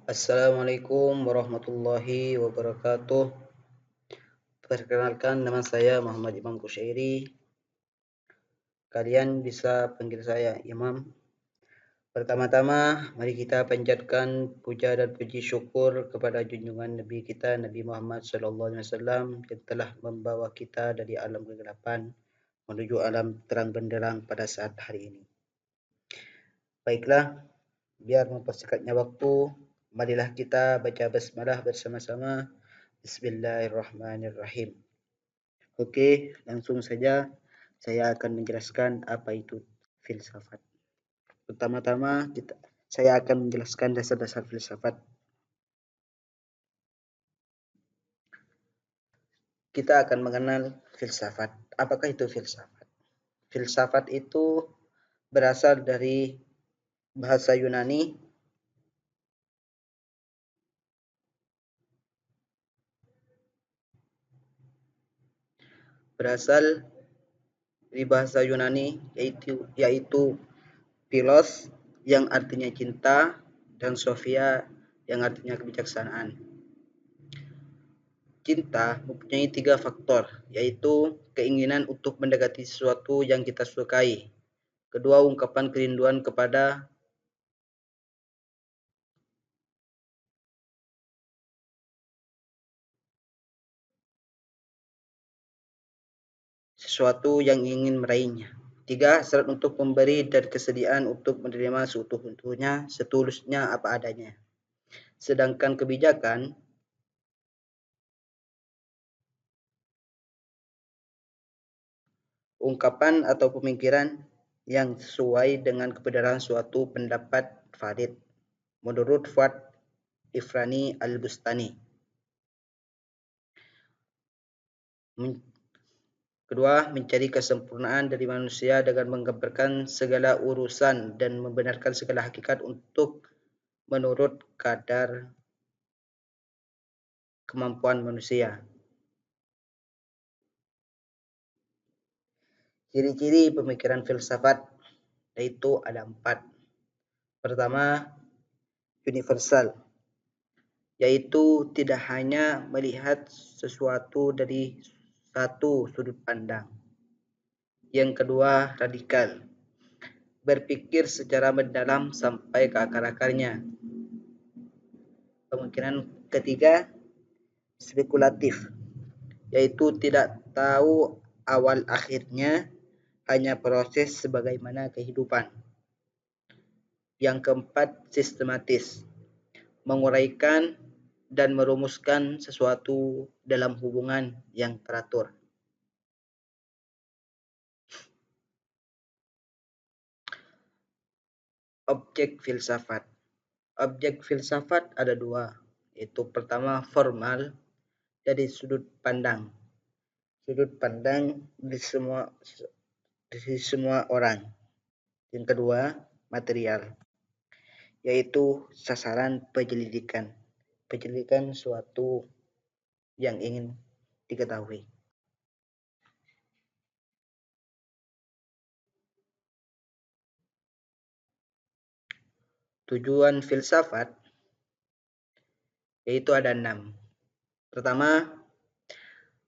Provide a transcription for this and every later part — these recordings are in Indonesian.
Assalamualaikum warahmatullahi wabarakatuh. Perkenalkan, nama saya Muhammad Imam Kusyairi. Kalian bisa panggil saya Imam. Pertama-tama, mari kita panjatkan puja dan puji syukur kepada junjungan Nabi kita, Nabi Muhammad SAW, yang telah membawa kita dari alam kegelapan menuju alam terang benderang pada saat hari ini. Baiklah, biar mempersingkatnya waktu, marilah kita baca basmalah bersama-sama. Bismillahirrahmanirrahim. Oke, langsung saja saya akan menjelaskan apa itu filsafat. Pertama-tama saya akan menjelaskan dasar-dasar filsafat. Kita akan mengenal filsafat. Apakah itu filsafat? Filsafat itu berasal dari bahasa Yunani yaitu philos yang artinya cinta dan sophia yang artinya kebijaksanaan. Cinta mempunyai 3 faktor, yaitu keinginan untuk mendekati sesuatu yang kita sukai. Kedua, ungkapan kerinduan kepada sesuatu yang ingin meraihnya. 3, syarat untuk memberi dan kesediaan untuk menerima seutuh-utuhnya, setulusnya apa adanya. Sedangkan kebijakan ungkapan atau pemikiran yang sesuai dengan kebenaran suatu pendapat valid menurut Fuad Ifrani Al-Bustani. Kedua, mencari kesempurnaan dari manusia dengan menggambarkan segala urusan dan membenarkan segala hakikat untuk menurut kadar kemampuan manusia. Ciri-ciri pemikiran filsafat yaitu ada 4. Pertama, universal, yaitu tidak hanya melihat sesuatu dari satu sudut pandang. Yang kedua, radikal, berpikir secara mendalam sampai ke akar-akarnya. Kemungkinan ketiga, spekulatif, yaitu tidak tahu awal akhirnya, hanya proses sebagaimana kehidupan. Yang keempat, sistematis, menguraikan dan merumuskan sesuatu dalam hubungan yang teratur. Objek filsafat. Objek filsafat ada 2, yaitu pertama formal dari sudut pandang. Sudut pandang di semua orang. Yang kedua, material, yaitu sasaran penyelidikan suatu yang ingin diketahui. Tujuan filsafat yaitu ada 6. Pertama,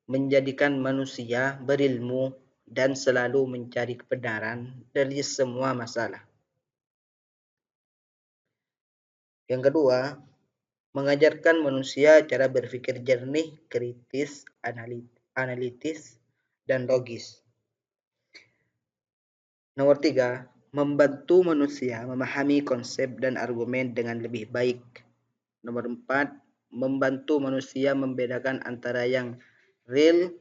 menjadikan manusia berilmu dan selalu mencari kebenaran dari semua masalah. Yang kedua, mengajarkan manusia cara berpikir jernih, kritis, analitis, dan logis. Nomor 3, membantu manusia memahami konsep dan argumen dengan lebih baik. Nomor 4, membantu manusia membedakan antara yang real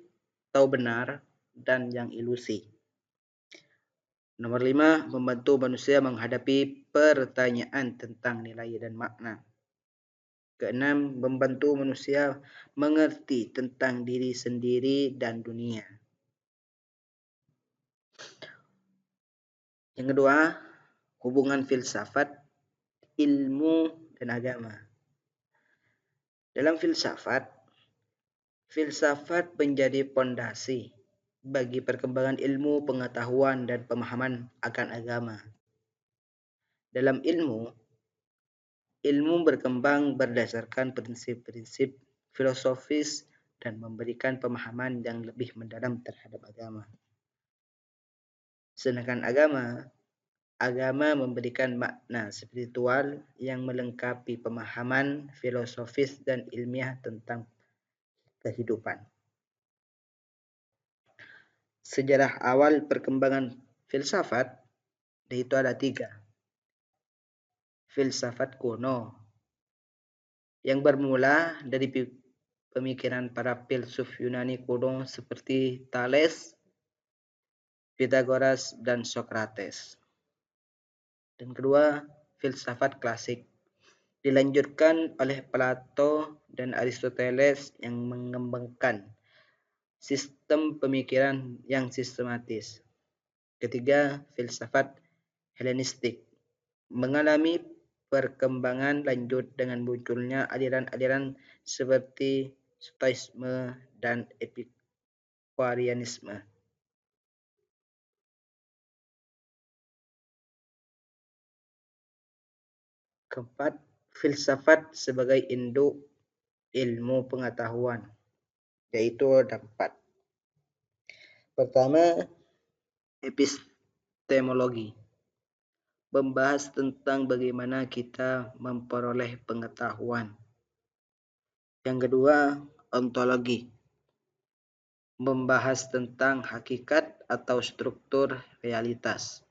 atau benar dan yang ilusi. Nomor 5, membantu manusia menghadapi pertanyaan tentang nilai dan makna. Keenam, membantu manusia mengerti tentang diri sendiri dan dunia. Yang kedua, hubungan filsafat, ilmu, dan agama. Dalam filsafat menjadi pondasi bagi perkembangan ilmu, pengetahuan, dan pemahaman akan agama. Dalam ilmu, ilmu berkembang berdasarkan prinsip-prinsip filosofis dan memberikan pemahaman yang lebih mendalam terhadap agama. Sedangkan agama memberikan makna spiritual yang melengkapi pemahaman filosofis dan ilmiah tentang kehidupan. Sejarah awal perkembangan filsafat itu ada 3. Filsafat kuno yang bermula dari pemikiran para filsuf Yunani kuno seperti Thales, Pythagoras, dan Socrates. Dan kedua, filsafat klasik dilanjutkan oleh Plato dan Aristoteles yang mengembangkan sistem pemikiran yang sistematis. Ketiga, filsafat Helenistik mengalami perkembangan lanjut dengan munculnya aliran-aliran seperti Stoicisme dan Epikureanisme. Keempat, filsafat sebagai induk ilmu pengetahuan, yaitu ada 4. Pertama, epistemologi, membahas tentang bagaimana kita memperoleh pengetahuan. Yang kedua, ontologi, membahas tentang hakikat atau struktur realitas.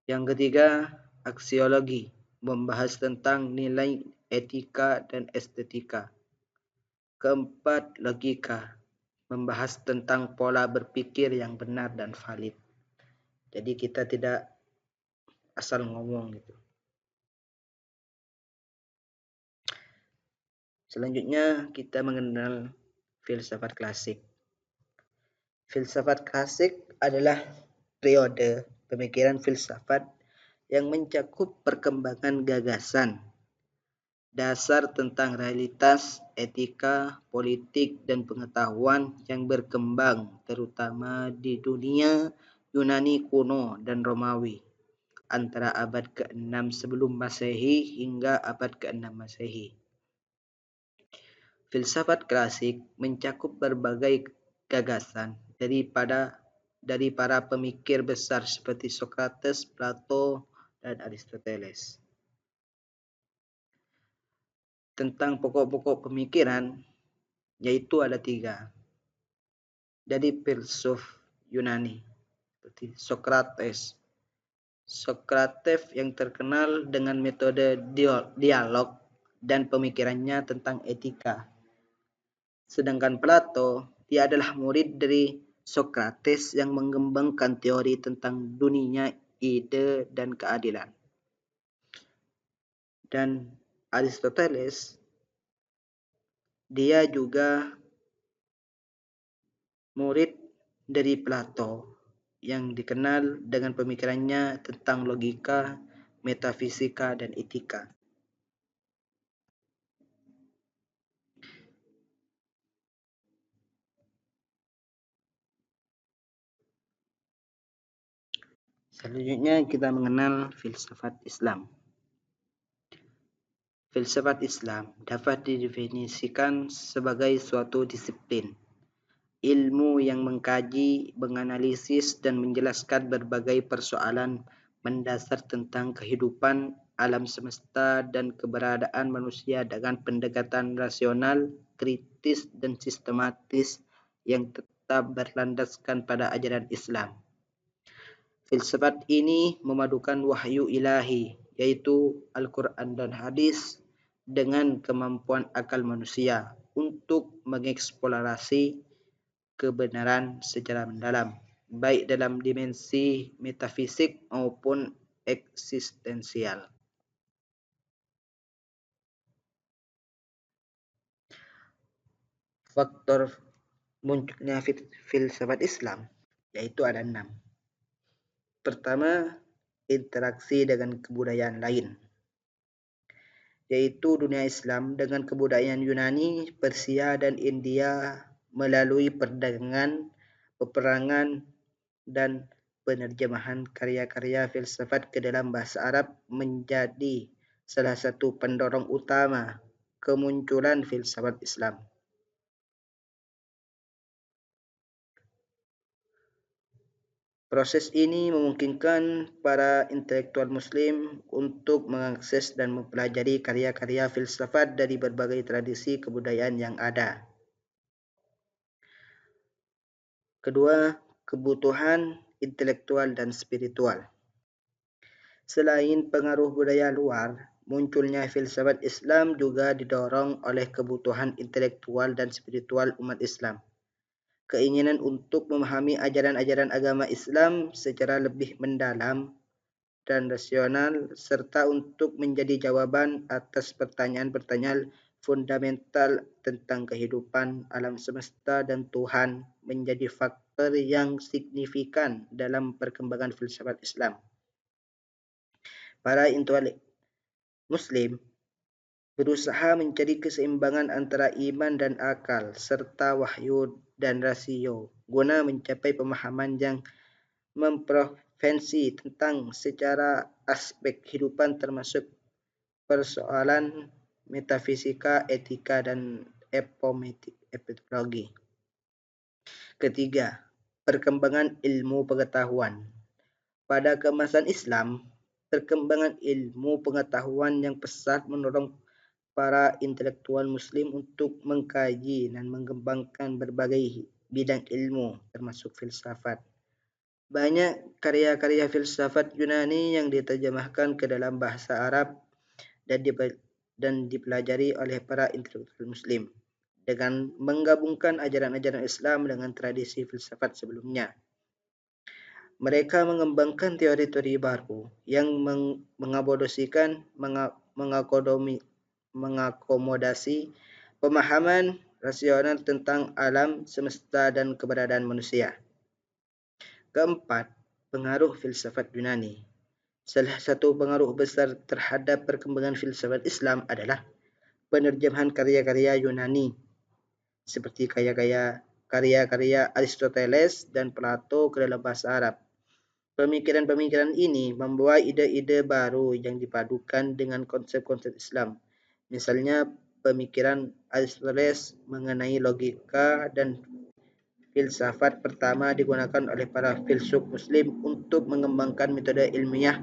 Yang ketiga, aksiologi, membahas tentang nilai etika dan estetika. Keempat, logika, membahas tentang pola berpikir yang benar dan valid. Jadi kita tidak asal ngomong gitu. Selanjutnya kita mengenal filsafat klasik. Filsafat klasik adalah periode pemikiran filsafat yang mencakup perkembangan gagasan dasar tentang realitas, etika, politik, dan pengetahuan yang berkembang terutama di dunia Yunani kuno dan Romawi antara abad ke-6 sebelum Masehi hingga abad ke-6 Masehi. Filsafat klasik mencakup berbagai gagasan dari para pemikir besar seperti Socrates, Plato, dan Aristoteles. Tentang pokok-pokok pemikiran, yaitu ada 3. Dari filsuf Yunani, seperti Socrates. Socrates yang terkenal dengan metode dialog dan pemikirannya tentang etika. Sedangkan Plato, dia adalah murid dari Socrates yang mengembangkan teori tentang dunia, ide, dan keadilan. Dan Aristoteles, dia juga murid dari Plato yang dikenal dengan pemikirannya tentang logika, metafisika, dan etika. Selanjutnya kita mengenal filsafat Islam. Filsafat Islam dapat didefinisikan sebagai suatu disiplin ilmu yang mengkaji, menganalisis, dan menjelaskan berbagai persoalan mendasar tentang kehidupan, alam semesta, dan keberadaan manusia dengan pendekatan rasional, kritis, dan sistematis yang tetap berlandaskan pada ajaran Islam. Filsafat ini memadukan wahyu ilahi, yaitu Al-Quran dan hadis, dengan kemampuan akal manusia untuk mengeksplorasi kebenaran secara mendalam, baik dalam dimensi metafisik maupun eksistensial. Faktor munculnya filsafat Islam yaitu ada 6. Pertama, interaksi dengan kebudayaan lain, yaitu dunia Islam dengan kebudayaan Yunani, Persia, dan India melalui perdagangan, peperangan, dan penerjemahan karya-karya filsafat ke dalam bahasa Arab menjadi salah satu pendorong utama kemunculan filsafat Islam. Proses ini memungkinkan para intelektual Muslim untuk mengakses dan mempelajari karya-karya filsafat dari berbagai tradisi kebudayaan yang ada. Kedua, kebutuhan intelektual dan spiritual. Selain pengaruh budaya luar, munculnya filsafat Islam juga didorong oleh kebutuhan intelektual dan spiritual umat Islam. Keinginan untuk memahami ajaran-ajaran agama Islam secara lebih mendalam dan rasional, serta untuk menjadi jawaban atas pertanyaan-pertanyaan fundamental tentang kehidupan, alam semesta, dan Tuhan menjadi faktor yang signifikan dalam perkembangan filsafat Islam. Para intelektual Muslim berusaha mencari keseimbangan antara iman dan akal, serta wahyu dan rasio, guna mencapai pemahaman yang memprevensi tentang secara aspek kehidupan termasuk persoalan metafisika, etika, dan epistemologi. Ketiga, perkembangan ilmu pengetahuan. Pada keemasan Islam, perkembangan ilmu pengetahuan yang pesat mendorong para intelektual Muslim untuk mengkaji dan mengembangkan berbagai bidang ilmu, termasuk filsafat. Banyak karya-karya filsafat Yunani yang diterjemahkan ke dalam bahasa Arab dan dipelajari oleh para intelektual Muslim dengan menggabungkan ajaran-ajaran Islam dengan tradisi filsafat sebelumnya. Mereka mengembangkan teori-teori baru yang mengakomodasi pemahaman rasional tentang alam semesta dan keberadaan manusia. Keempat, pengaruh filsafat Yunani. Salah satu pengaruh besar terhadap perkembangan filsafat Islam adalah penerjemahan karya-karya Yunani seperti karya-karya Aristoteles dan Plato ke dalam bahasa Arab. Pemikiran-pemikiran ini membawa ide-ide baru yang dipadukan dengan konsep-konsep Islam. Misalnya, pemikiran Aristoteles mengenai logika dan filsafat pertama digunakan oleh para filsuf Muslim untuk mengembangkan metode ilmiah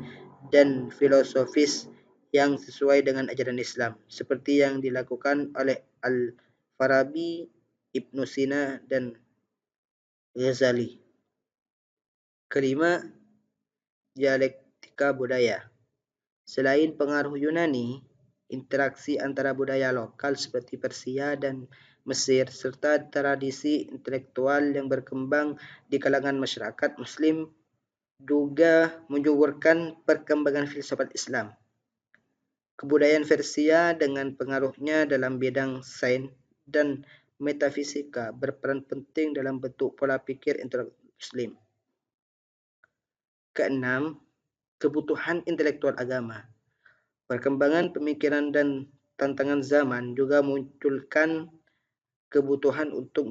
dan filosofis yang sesuai dengan ajaran Islam, seperti yang dilakukan oleh Al-Farabi, Ibnu Sina, dan Ghazali. Kelima, dialektika budaya. Selain pengaruh Yunani, interaksi antara budaya lokal seperti Persia dan Mesir serta tradisi intelektual yang berkembang di kalangan masyarakat Muslim juga menyuburkan perkembangan filsafat Islam. Kebudayaan Persia dengan pengaruhnya dalam bidang sains dan metafisika berperan penting dalam bentuk pola pikir intelektual Muslim. Keenam, kebutuhan intelektual agama. Perkembangan pemikiran dan tantangan zaman juga munculkan kebutuhan untuk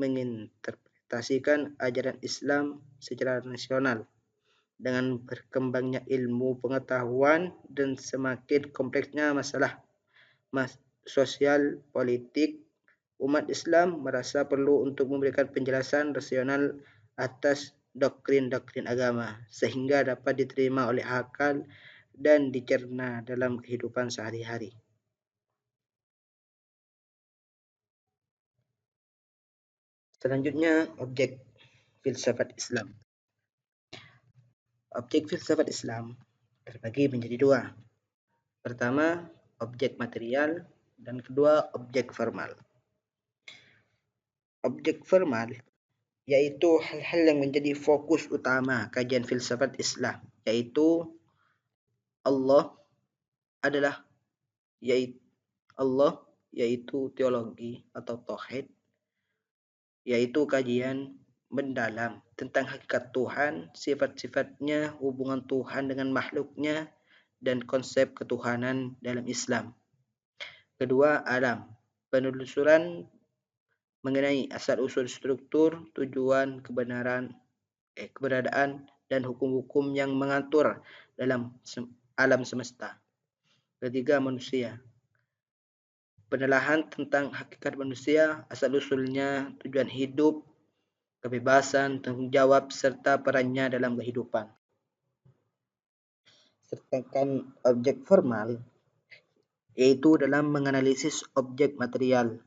menginterpretasikan ajaran Islam secara nasional. Dengan berkembangnya ilmu pengetahuan dan semakin kompleksnya masalah sosial politik, umat Islam merasa perlu untuk memberikan penjelasan rasional atas doktrin-doktrin agama sehingga dapat diterima oleh akal dan dicerna dalam kehidupan sehari-hari. Selanjutnya, objek filsafat Islam. Objek filsafat Islam terbagi menjadi dua. Pertama, objek material, dan kedua, objek formal. Objek formal yaitu hal-hal yang menjadi fokus utama kajian filsafat Islam, yaitu Allah adalah yaitu teologi atau tauhid, yaitu kajian mendalam tentang hakikat Tuhan, sifat-sifatnya, hubungan Tuhan dengan makhluknya, dan konsep ketuhanan dalam Islam. Kedua, alam, penelusuran mengenai asal-usul struktur, tujuan, keberadaan, dan hukum-hukum yang mengatur dalam alam semesta. Ketiga, manusia. Penelahan tentang hakikat manusia, asal-usulnya, tujuan hidup, kebebasan, tanggung jawab, serta perannya dalam kehidupan. Sedangkan objek formal, yaitu dalam menganalisis objek material.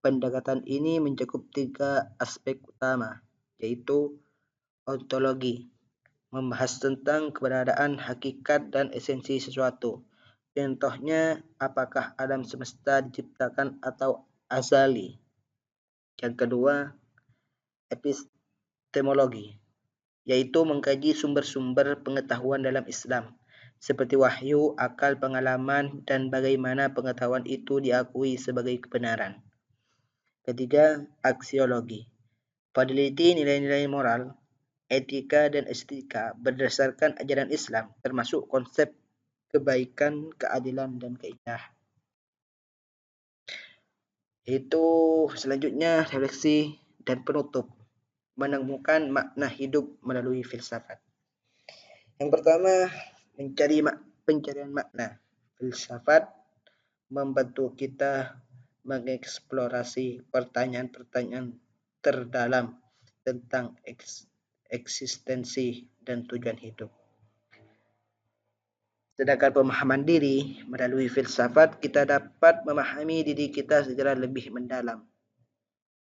Pendekatan ini mencakup 3 aspek utama, yaitu ontologi, membahas tentang keberadaan, hakikat, dan esensi sesuatu. Contohnya, apakah alam semesta diciptakan atau azali? Yang kedua, epistemologi, yaitu mengkaji sumber-sumber pengetahuan dalam Islam, seperti wahyu, akal, pengalaman, dan bagaimana pengetahuan itu diakui sebagai kebenaran. Ketiga, aksiologi, meneliti nilai-nilai moral, etika, dan estetika berdasarkan ajaran Islam, termasuk konsep kebaikan, keadilan, dan keindahan. Itu selanjutnya refleksi dan penutup, menemukan makna hidup melalui filsafat. Yang pertama, pencarian makna. Filsafat membantu kita mengeksplorasi pertanyaan-pertanyaan terdalam tentang eksistensi dan tujuan hidup. Sedangkan pemahaman diri, melalui filsafat kita dapat memahami diri kita secara lebih mendalam.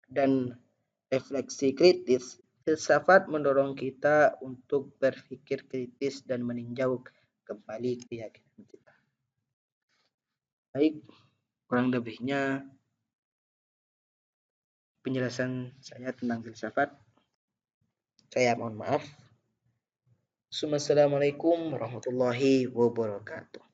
Dan refleksi kritis, filsafat mendorong kita untuk berpikir kritis dan meninjau kembali keyakinan kita. Baik, kurang lebihnya penjelasan saya tentang filsafat. Saya mohon maaf. Assalamualaikum warahmatullahi wabarakatuh.